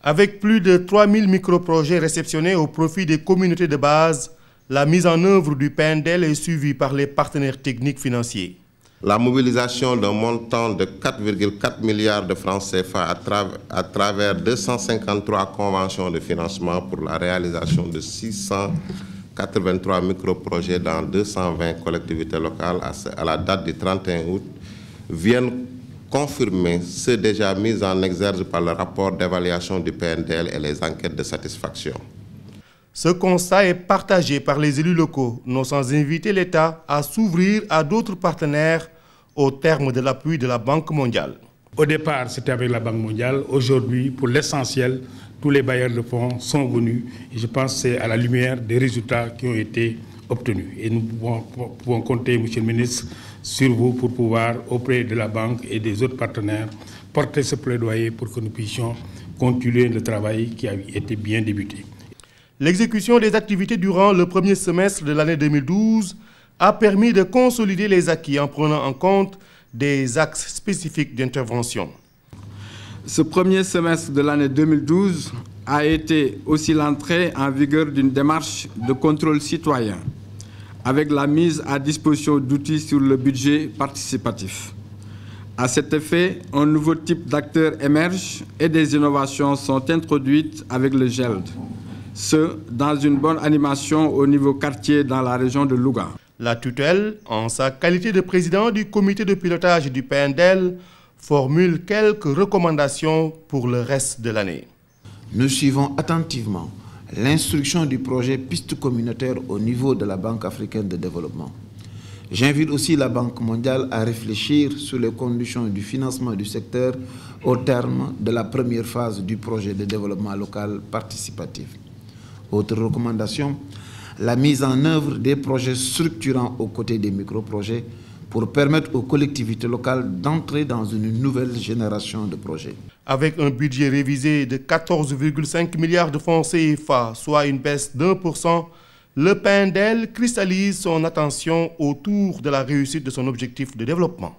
Avec plus de 3000 microprojets réceptionnés au profit des communautés de base, la mise en œuvre du PNDEL est suivie par les partenaires techniques financiers. La mobilisation d'un montant de 4,4 milliards de francs CFA à travers 253 conventions de financement pour la réalisation de 683 microprojets dans 220 collectivités locales à la date du 31 août viennent confirmer ceux déjà mis en exergue par le rapport d'évaluation du PNDEL et les enquêtes de satisfaction. Ce constat est partagé par les élus locaux, non sans inviter l'État à s'ouvrir à d'autres partenaires au terme de l'appui de la Banque mondiale. Au départ, c'était avec la Banque mondiale. Aujourd'hui, pour l'essentiel, tous les bailleurs de fonds sont venus. Et je pense que c'est à la lumière des résultats qui ont été obtenus. Et nous pouvons compter, Monsieur le ministre, sur vous pour pouvoir, auprès de la Banque et des autres partenaires, porter ce plaidoyer pour que nous puissions continuer le travail qui a été bien débuté. L'exécution des activités durant le premier semestre de l'année 2012 a permis de consolider les acquis en prenant en compte des axes spécifiques d'intervention. Ce premier semestre de l'année 2012 a été aussi l'entrée en vigueur d'une démarche de contrôle citoyen avec la mise à disposition d'outils sur le budget participatif. À cet effet, un nouveau type d'acteurs émerge et des innovations sont introduites avec le GELD, ce dans une bonne animation au niveau quartier dans la région de Louga. La tutelle, en sa qualité de président du comité de pilotage du PNDEL, formule quelques recommandations pour le reste de l'année. Nous suivons attentivement l'instruction du projet piste communautaire au niveau de la Banque africaine de développement. J'invite aussi la Banque mondiale à réfléchir sur les conditions du financement du secteur au terme de la première phase du projet de développement local participatif. Autre recommandation, la mise en œuvre des projets structurants aux côtés des microprojets pour permettre aux collectivités locales d'entrer dans une nouvelle génération de projets. Avec un budget révisé de 14,5 milliards de francs CFA, soit une baisse d'1%, le PNDEL cristallise son attention autour de la réussite de son objectif de développement.